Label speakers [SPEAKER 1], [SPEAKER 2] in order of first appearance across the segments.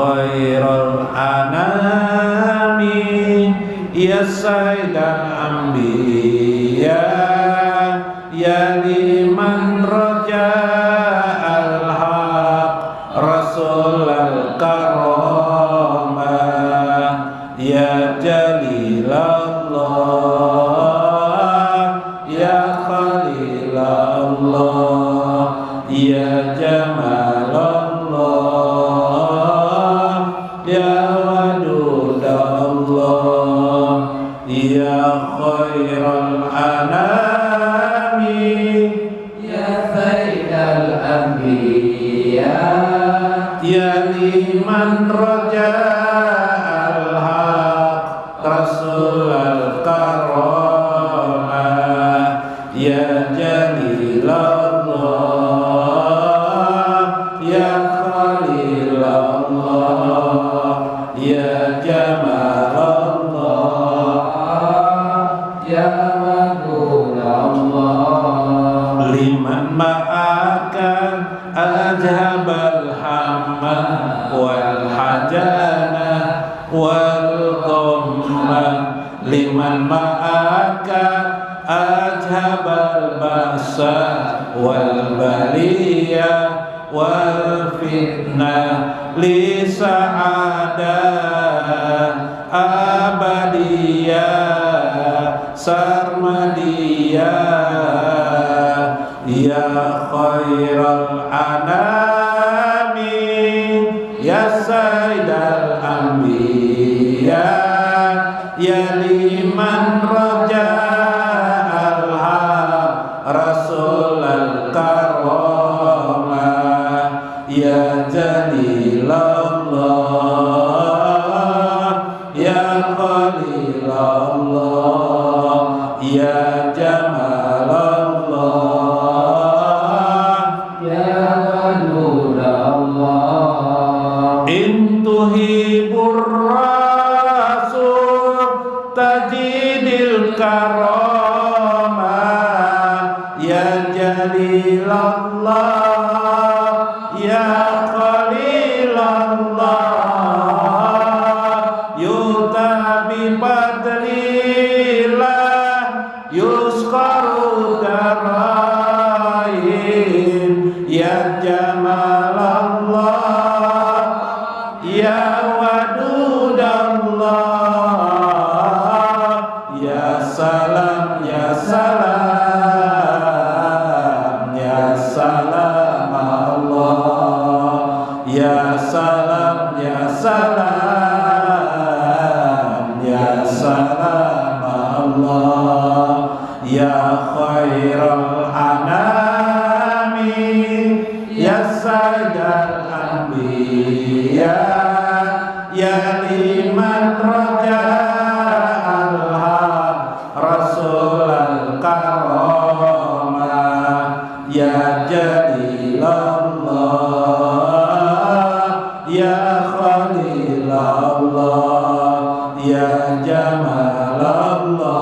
[SPEAKER 1] khairal anami ya sayyidal anbiya ya liman raja al-haq rasul al-karamah ya jalilallah ya khalilallah ya jamalallah ya wadudallah ya khairal anami
[SPEAKER 2] ya sayyidal anbiya
[SPEAKER 1] ya liman raja al-haq rasul al-karamah ya jalilallah ya khalilallah ya jamalallah
[SPEAKER 2] ya wadudallah
[SPEAKER 1] liman ma'aka ajhabal hamma wal hajana wal dhamma liman ma'aka ajhabal ba'sa wal baliya wal fitnah li sa'adah abadiyah sarmadiyah ya khairal anami ya sayyidal anbiya ya liman raja al-haq rasul al-karamah ya jalilallah ya khalilallah ya jamalallah
[SPEAKER 2] ya wadudallah
[SPEAKER 1] intuhibur rasul tajidil karamah ya jalilallah ya khalilallah yutabi padrillah yuskaru darain ya jamalallah ya wadudallah ya salam ya salam ya salam Allah ya salam ya salam ya salam Allah ya khairal anami ya sayyidal anbiya ya liman raja al-haq rasul al-karamah ya jalilallah ya khalilallah ya jamalallah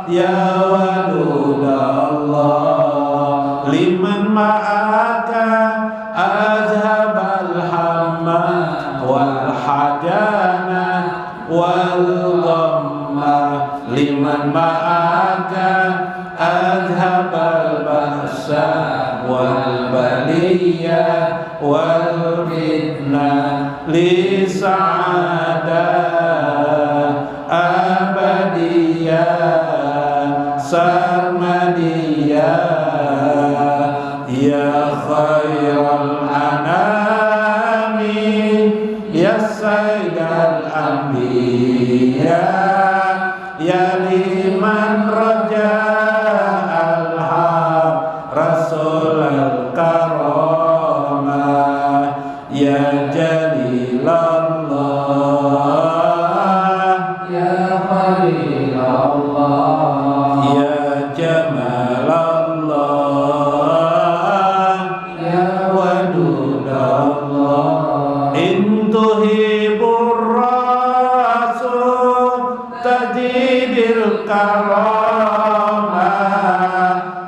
[SPEAKER 1] ya wadudallah liman ma'aka azhabal hamma wal hajana wal dhamma liman ma'aka azhabal ba'sa wal baliyah wal fitnah li sa'adah abadiyah sarmadiyah ya khairal anami ya sayyidal anbiya ya liman raja al-haq rasul al-karamah ya jalilallah
[SPEAKER 2] ya khalilallah
[SPEAKER 1] ya jamalallah
[SPEAKER 2] ya wadudallah
[SPEAKER 1] intuhibur rasul tajidil karamah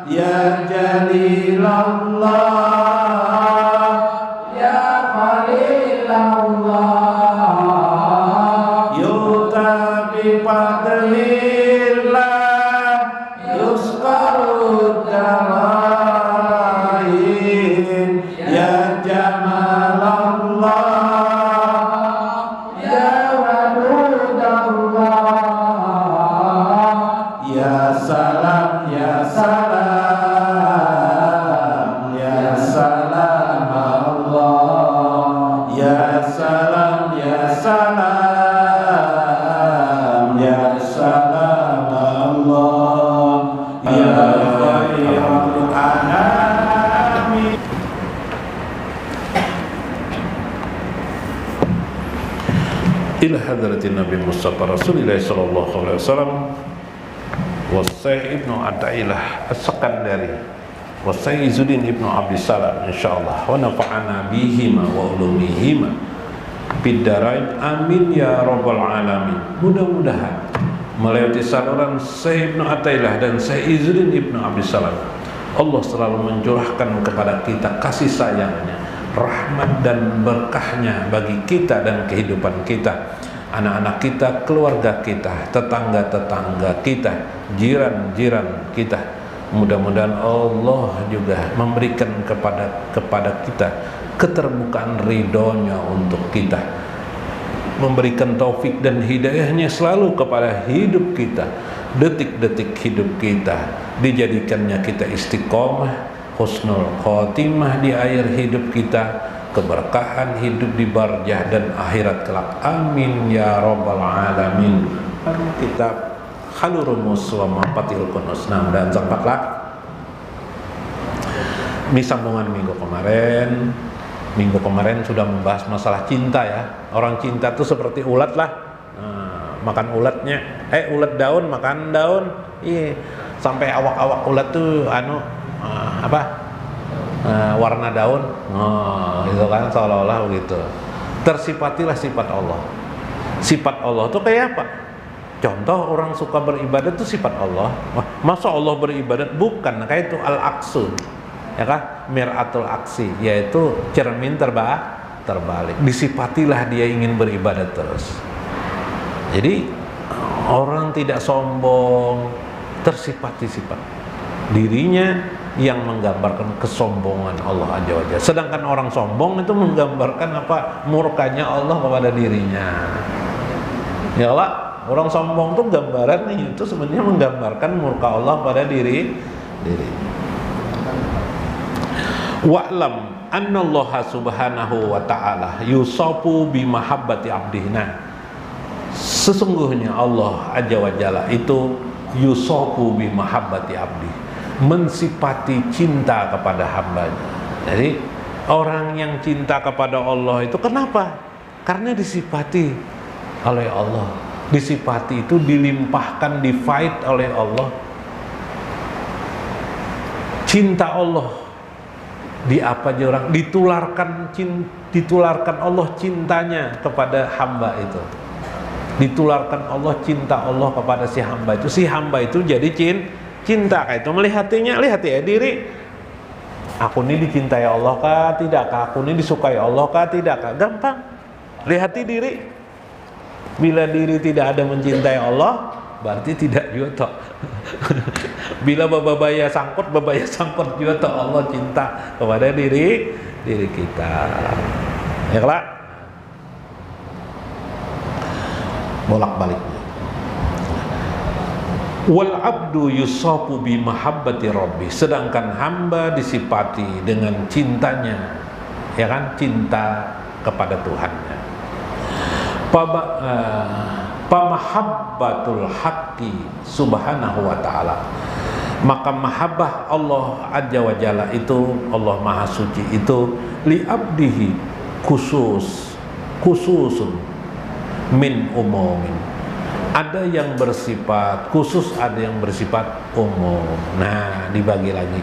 [SPEAKER 1] ya jalilallah
[SPEAKER 2] ya illallah
[SPEAKER 1] yuta bi fadlillah yusqaru darain ya jamalallah
[SPEAKER 2] ya wadudallah
[SPEAKER 1] ya salam ya salam ya salam Allah ya salam ya salam ya salam Allah ya khairul anami. Ila hadratin Nabi Mustafa Rasulullah sallallahu alaihi wasallam wa Sayyid Ibnu Atailah As-Sakandari wa Sayyid Izzuddin Ibnu Abdissalam insyaallah wa nafa'ana bihima wa ulumihima bid-darain amin ya rabbal alamin. Mudah-mudahan melewati saluran Sayyid Ibnu Atailah dan Sayyid Izzuddin Ibnu Abdissalam Allah selalu mencurahkan kepada kita kasih sayangnya, rahmat dan berkahnya bagi kita dan kehidupan kita, anak-anak kita, keluarga kita, tetangga-tetangga kita, jiran-jiran kita. Mudah-mudahan Allah juga memberikan kepada kita keterbukaan ridhonya untuk kita, memberikan taufik dan hidayahnya selalu kepada hidup kita, detik-detik hidup kita, dijadikannya kita istiqomah, husnul khotimah di akhir hidup kita, keberkahan hidup di barzah dan akhirat kelak. Amin ya rabbal alamin. Kitab Halur Rumus wa Mafatil Kunuz. Nah, dan sempatlah di sambungan minggu kemarin sudah membahas masalah cinta ya. Orang cinta itu seperti ulat lah. Makan ulatnya, ulat daun makan daun. Iya. Sampai awak-awak ulat tuh warna daun, gitu kan, seolah-olah begitu. Tersifatilah sifat Allah. Sifat Allah itu kayak apa? Contoh orang suka beribadat itu sifat Allah. Masa Allah beribadat? Bukan, kayak itu al-aksun, ya kan? Mir'atul aksi, yaitu cermin terbalik. Disifatilah dia ingin beribadat terus. Jadi orang tidak sombong, tersifati sifat dirinya yang menggambarkan kesombongan Allah Azza wa Jalla. Sedangkan orang sombong itu menggambarkan apa? Murkanya Allah kepada dirinya. Ya Allah, orang sombong itu gambarannya itu sebenarnya menggambarkan murka Allah pada diri. Wa'lam annallaha subhanahu wa ta'ala yusafu bi mahabbati abdihna. Sesungguhnya Allah Azza wa Jalla itu yusafu bi mahabbati abdi, mensifati cinta kepada hambanya. Jadi orang yang cinta kepada Allah itu kenapa? Karena disifati oleh Allah. Disifati itu dilimpahkan, di-fight oleh Allah. Cinta Allah di apa aja orang ditularkan Allah cintanya kepada hamba itu. Ditularkan Allah cinta Allah kepada si hamba itu. Si hamba itu jadi cinta kayak itu, melihatinya, lihat ya diri. Aku ini dicintai Allah kah? Tidakkah? Aku ini disukai Allah kah? Tidakkah? Gampang. Lihati diri. Bila diri tidak ada mencintai Allah, berarti tidak juga toh. Bila babaya sangkut juga toh Allah cinta kepada diri kita. Ya kelak. Bolak-baliknya. Wal abdu yusafu bi mahabbati rabbi, sedangkan hamba disifati dengan cintanya, ya kan, cinta kepada Tuhannya. Pamahabbatul haqqi subhanahu wa ta'ala, maka mahabbah Allah Azza wa Jalla itu, Allah Maha Suci itu, li abdihi khususun min umumin, ada yang bersifat khusus, ada yang bersifat umum. Nah, dibagi lagi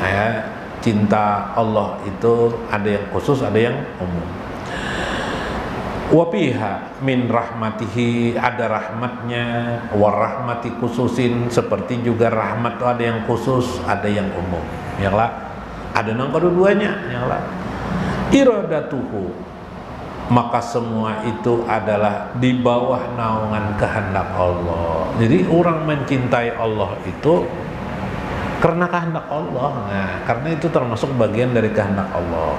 [SPEAKER 1] ya, cinta Allah itu ada yang khusus, ada yang umum. Wapiha min rahmatihi, ada rahmatnya, warahmati khususin, seperti juga rahmat itu ada yang khusus, ada yang umum. Ya lah, ada yang kedua-duanya. Ya lah, iradatuhu, maka semua itu adalah di bawah naungan kehendak Allah. Jadi orang mencintai Allah itu karena kehendak Allah. Nah, karena itu termasuk bagian dari kehendak Allah.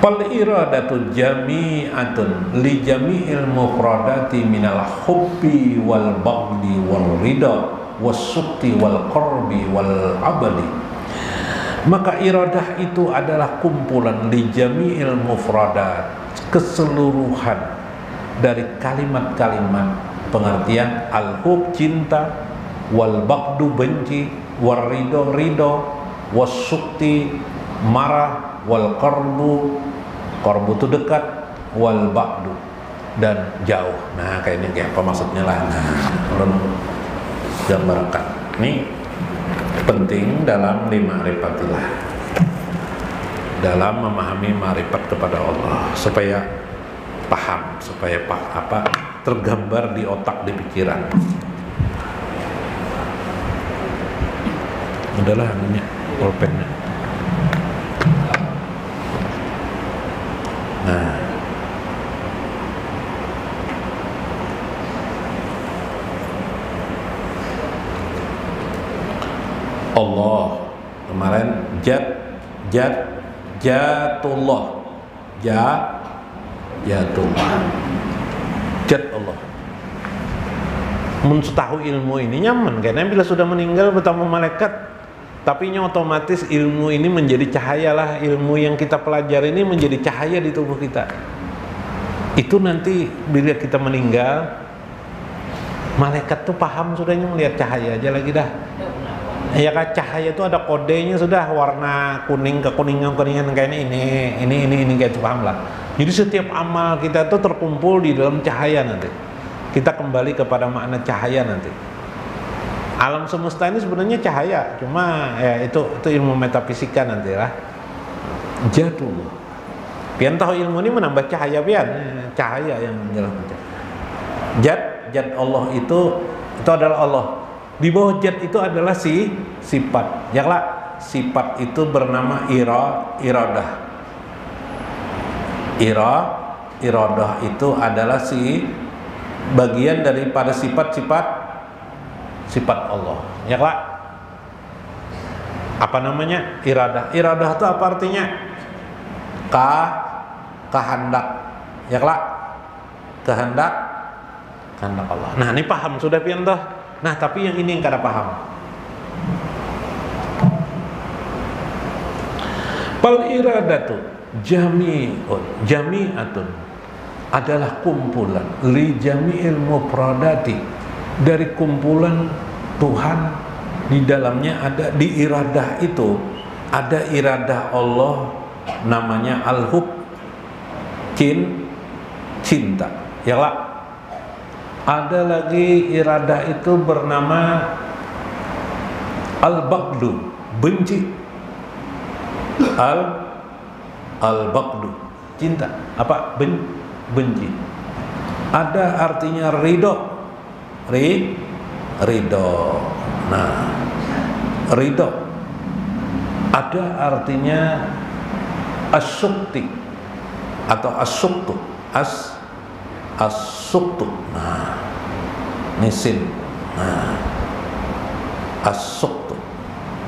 [SPEAKER 1] Fal iradatu jami'atun li jami'il mufradati minal hubbi wal bagdi wal ridha was-sukti wal qarbi wal abadi. Maka iradah itu adalah kumpulan li jami'il mufradat, keseluruhan dari kalimat-kalimat pengertian al-hub cinta, wal bagdu benci, wal ridho ridho, was-sukti marah, wal qarbu itu dekat, wal ba'du dan jauh. Nah, kayak ini kayak apa maksudnya lah. Nah, ulun gambarkan. Ini penting dalam ma'rifatillah, dalam memahami ma'rifat kepada Allah, supaya paham, supaya tergambar di otak, di pikiran. Udahlah anunya, pulpennya. Nah, Allah kemarin jatullah, jatullah, jat Allah. Mun tahu ilmu ini nyaman, karena bila sudah meninggal bertemu malaikat, tapi nya otomatis ilmu ini menjadi cahaya lah. Ilmu yang kita pelajari ini menjadi cahaya di tubuh kita. Itu nanti bila kita meninggal, malaikat tuh paham sudahnya melihat cahaya aja lagi dah. Ya kan, cahaya itu ada kodenya sudah, warna kuning kekuningan kayak ini kayak itu, paham lah. Jadi setiap amal kita tuh terkumpul di dalam cahaya nanti. Kita kembali kepada makna cahaya nanti. Alam semesta ini sebenarnya cahaya, cuma ya itu ilmu metafisika nanti lah. Jatuh. Pian tahu ilmu ini menambah cahaya pian, cahaya yang menjelaskan. Jat Allah itu adalah Allah. Di bawah jat itu adalah sifat. Ya lah, sifat itu bernama iradah. Iradah itu adalah bagian daripada sifat Allah. Ya Kak? Apa namanya? Iradah. Iradah itu apa artinya? Kehendak. Ya Kak? Kehendak Allah. Nah, ini paham sudah pian toh? Nah, tapi yang ini yang kada paham. Fal iradatu jami'atun adalah kumpulan li jami'il mufradati, dari kumpulan Tuhan. Di dalamnya ada, di iradah itu ada iradah Allah namanya al-hub, cinta. Ya lah. Ada lagi iradah itu bernama al-bagdu, benci. Al-bagdu, cinta. Apa? Benci. Ada artinya ridho. Ridho. Nah, ridho ada artinya as-sukti atau as-suktu. As-suktu. Nah, nisin. Nah, as-suktu.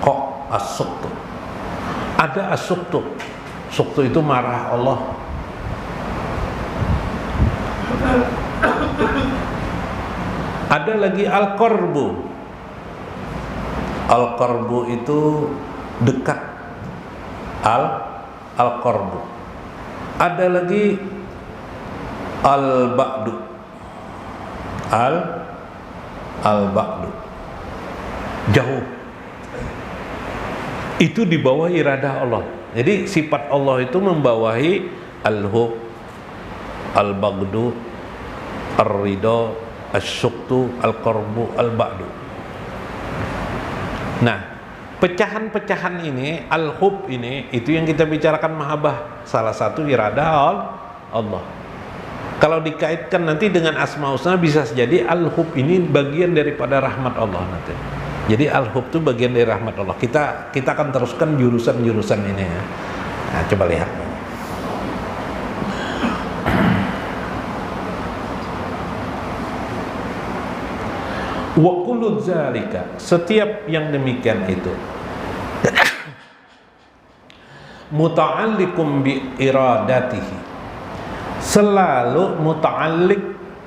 [SPEAKER 1] Kok as-suktu? Ada as-suktu. Suktu itu marah Allah. Ada lagi al-qarbu. Al-qarbu itu dekat. Al-qarbu. Ada lagi al-ba'du. Al-ba'du. Jauh. Itu di bawah iradah Allah. Jadi sifat Allah itu membawahi al-hub, al-bagdu, ar-ridho, as-suktu, al-qarbu, al-ba'du. Nah, pecahan-pecahan ini, al-hub ini, itu yang kita bicarakan mahabbah, salah satu iradah Allah. Kalau dikaitkan nanti dengan asma husna, bisa jadi al-hub ini bagian daripada rahmat Allah nanti. Jadi al-hub itu bagian dari rahmat Allah. Kita akan teruskan jurusan-jurusan ini ya. Nah, coba lihat. Wa kullu dzalika, setiap yang demikian itu muta'alliqum bi iradatihi, selalu muta'alliq,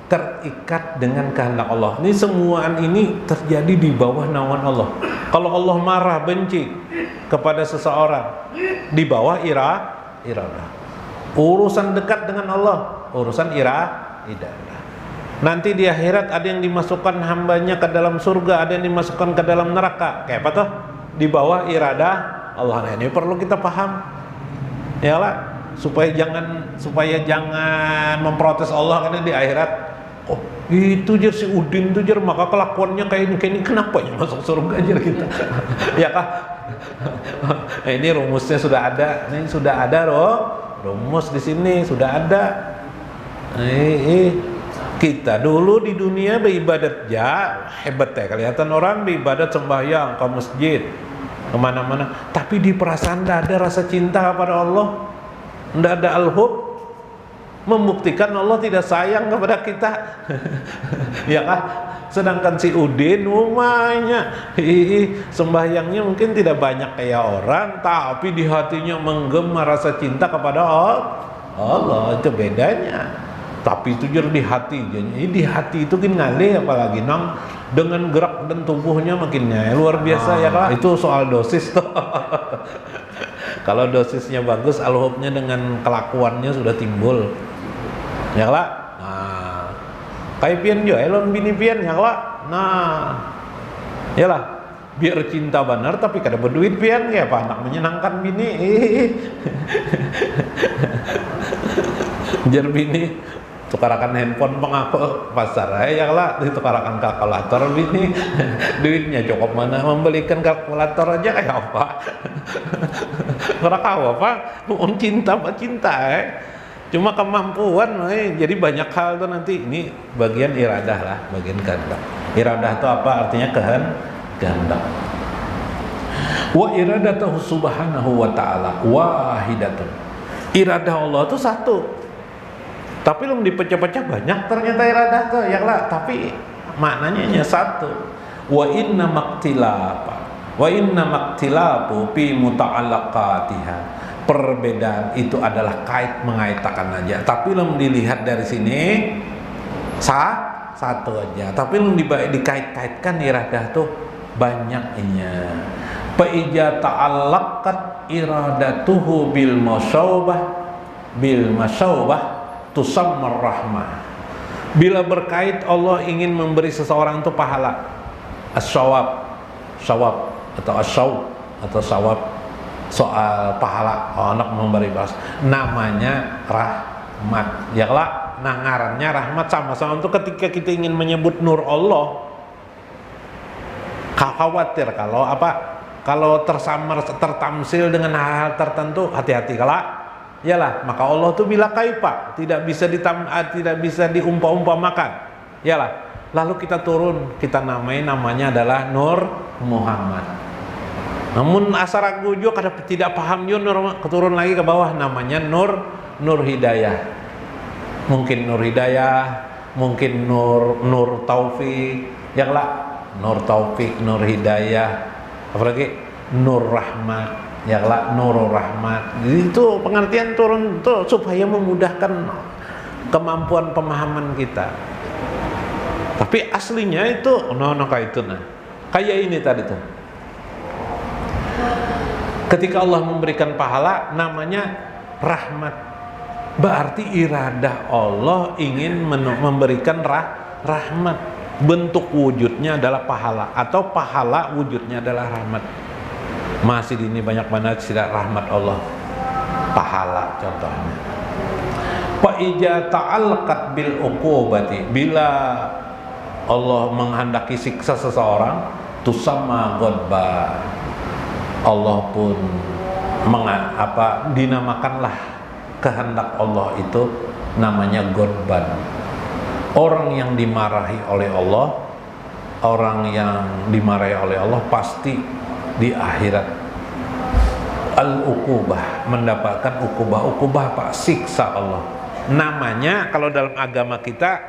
[SPEAKER 1] terikat dengan kehendak Allah. Ini semuaan ini terjadi di bawah naungan Allah. Kalau Allah marah benci kepada seseorang, di bawah iradah. Urusan dekat dengan Allah, urusan iradah. Nanti di akhirat ada yang dimasukkan hambanya ke dalam surga, ada yang dimasukkan ke dalam neraka. Kayak apa tuh? Di bawah iradah Allah. Nah, ini perlu kita paham. Ya lah, supaya jangan memprotes Allah karena di akhirat, oh itu jer si Udin tuh jer, maka kelakuannya kayak ini kenapa ya masuk surga aja kita. Ya kah? Nah, ini rumusnya sudah ada. Ini sudah ada rumus di sini sudah ada. Kita dulu di dunia beribadat ya hebat ya, kelihatan orang beribadat sembahyang ke masjid kemana-mana, tapi di perasaan tidak ada rasa cinta kepada Allah, tidak ada al-hub, membuktikan Allah tidak sayang kepada kita. Ya kan? Sedangkan si Udin umumnya sembahyangnya mungkin tidak banyak kayak orang, tapi di hatinya menggema rasa cinta kepada Allah. Itu bedanya. Tapi itu jadi di hati, jadi di hati itu kan ngalih, apalagi nang dengan gerak dan tubuhnya makinnya luar biasa ya kan. Itu soal dosis tuh. Kalau dosisnya bagus, al-hubnya dengan kelakuannya sudah timbul, ya lah. Nah, kayak pian jo, elon bini pian ya lah. Nah, ya lah. Biar cinta benar tapi kada berduit pian ya apa anak menyenangkan bini. Jar bini tukarakan handphone pengaku pasar ya lah, ditukarakan kalkulator bini. Duitnya cukup mana membelikan kalkulator aja kayak apa. Karena kau apa cinta cuma kemampuan jadi banyak hal tuh nanti. Ini bagian iradah lah, bagian kehendak. Iradah itu apa artinya? Kehendak. Wa iradatuhu subhanahu wa ta'ala wahidatun. Iradah Allah itu satu, tapi belum dipecah-pecah banyak ternyata iradah tuh ya lah, tapi maknanya hanya satu. Wa inna maktilapu fi muta'allaqatiha. Perbedaan itu adalah mengaitkan aja, tapi belum dilihat dari sini satu aja, tapi belum dikait-kaitkan iradah tuh banyaknya. Fa ija ta'allaqat iradatuhu bil masyawbah tusammar rahmah. Bila berkait Allah ingin memberi seseorang itu pahala, as-syawab atau sawab, soal pahala, anak memberi balas, namanya rahmat ya lah. Nah, ngarannya rahmat sama-sama itu ketika kita ingin menyebut nur Allah, khawatir kalau tertamsil dengan hal tertentu, hati-hati kalak. Yalah, maka Allah tuh bila kaifa, tidak bisa diumpamakan. Yalah, lalu kita turun, kita namanya adalah Nur Muhammad. Namun asal ragu juga kada tidak paham juga, keturun lagi ke bawah, namanya Nur Hidayah. Mungkin Nur Hidayah, mungkin Nur Taufik, yalah, Nur Taufik, Nur Hidayah, apalagi Nur Rahmat. Ya lah, Nurul Rahmat. Jadi itu pengertian turun tuh supaya memudahkan kemampuan pemahaman kita. Tapi aslinya itu kayak itu kayak ini tadi tuh. Ketika Allah memberikan pahala namanya rahmat. Berarti iradah Allah ingin memberikan rahmat. Bentuk wujudnya adalah pahala, atau pahala wujudnya adalah rahmat. Masih di ini banyak banget tidak rahmat Allah, pahala contohnya. Fa ija ta'allaqat bil uqubati, bila Allah menghendaki siksa seseorang, tusamma ghadba, Allah pun dinamakanlah kehendak Allah itu namanya ghadban. Orang yang dimarahi oleh Allah orang yang dimarahi oleh Allah pasti di akhirat al-uqubah, mendapatkan ukubah apa? Siksa Allah. Namanya kalau dalam agama kita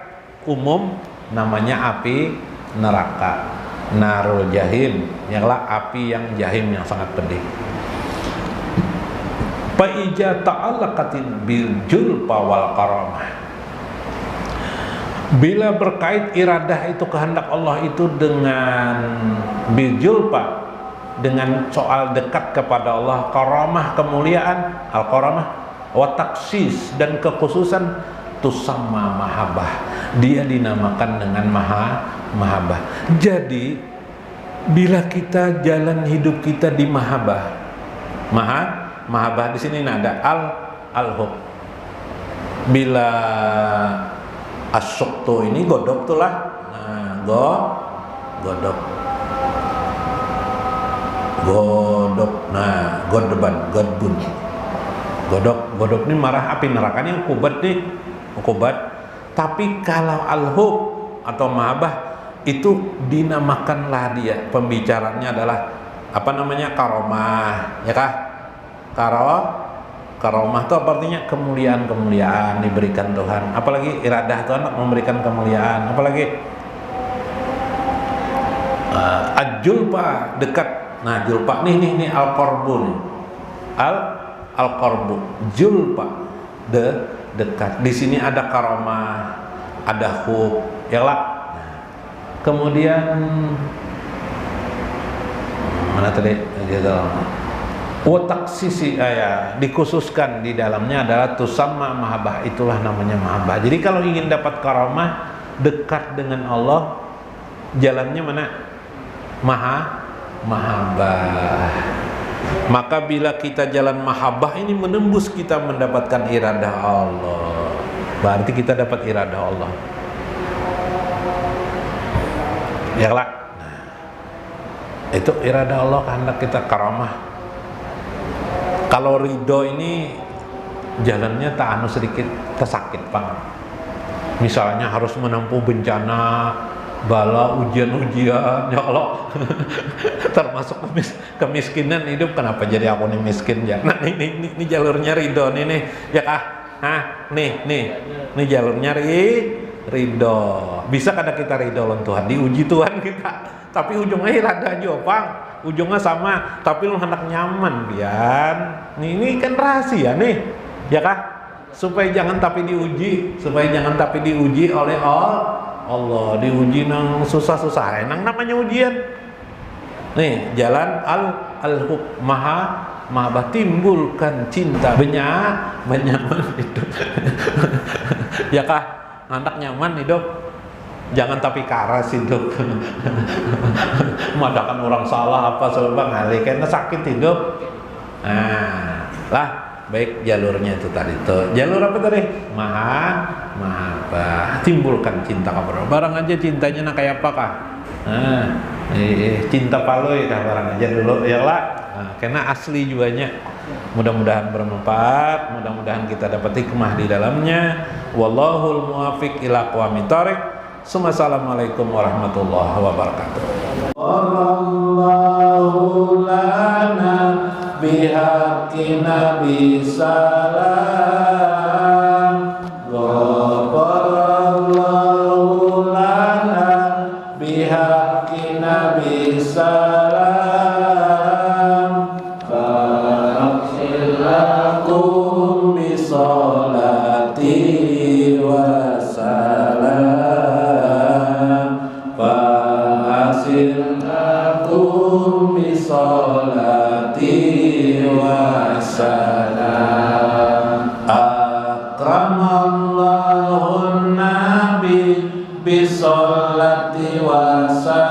[SPEAKER 1] umum namanya api neraka, narul jahim, ialah api yang jahim yang sangat pedih. Fa ija ta'allaqatin bil julfa wal karamah. Bila berkait iradah itu kehendak Allah itu dengan bil julfa, dengan soal dekat kepada Allah, karamah kemuliaan, al karamah wa taksis dan kekhususan, tusamma mahabbah, dia dinamakan dengan mahabbah. Jadi bila kita jalan hidup kita di mahabbah, mahabbah di sini ada al-hub. Bila asyuktu ini godok tuh lah, nah godok, nah godbun, godok ini marah api neraka ini ukubat. Tapi kalau al-hub atau mahabbah itu dinamakanlah dia, pembicaranya adalah apa namanya, karomah, ya kah? Karomah itu artinya kemuliaan diberikan Tuhan. Apalagi iradah Tuhan memberikan kemuliaan. Apalagi al-julfa, dekat. Nah, julfa nih al-qarbu nih. Al-qarbu, julfa, dekat. Di sini ada karomah, ada hub, ya lah. Kemudian mana tadi? Watak sisi dikhususkan di dalamnya adalah tusamma mahabbah, itulah namanya mahabbah. Jadi kalau ingin dapat karamah, dekat dengan Allah, jalannya mana? Mahabbah. Maka bila kita jalan mahabbah ini menembus kita mendapatkan iradah Allah, berarti kita dapat iradah Allah. Ya lah. Nah, itu iradah Allah, kehendak kita, karamah. Kalau ridho ini jalannya tak sedikit tersakit banget. Misalnya harus menempuh bencana, bala, ujian-ujian, ya Allah. Termasuk kemiskinan hidup, kenapa jadi aku nih miskin ya? Nah, ini jalurnya ridho nih, ya kah? Nih jalurnya ridho. Bisa kadang kita ridho lawan Tuhan, diuji Tuhan kita, tapi ujungnya iradah aja, Bang. Ujungnya sama, tapi lu hendak nyaman, Bian. Ini kan rahasia nih, ya kah? Supaya jangan tapi diuji oleh Allah, diuji nang susah-susah, nang namanya ujian. Nih, jalan al-hub, mahabbah, timbulkan cinta, benyaman hidup. Ya kah? Hendak nyaman hidup, jangan tapi karas hidup. Madakan orang salah apa sebab ngali karena sakit hidup. Nah, lah baik jalurnya itu tadi tuh. Jalur apa tadi? Mahabbah, timbulkan cinta kepada barang aja, cintanya nak kayak apa kah? Nah, cinta paloi kah barang aja dulu ya lah. Nah, karena asli juanya. Mudah-mudahan bermanfaat, mudah-mudahan kita dapat hikmah di dalamnya. Wallahul muwaffiq ila aqwamit thoriq. Assalamualaikum warahmatullahi wabarakatuh. Wallahu lana bihaqqi nabi salam. Ghafarallahu lana bihaqqi nabi salam. Fa'aghfir lakum bi sholati wa Akum bisolati wassalam. Akramallahu nabi bisolati wassalam.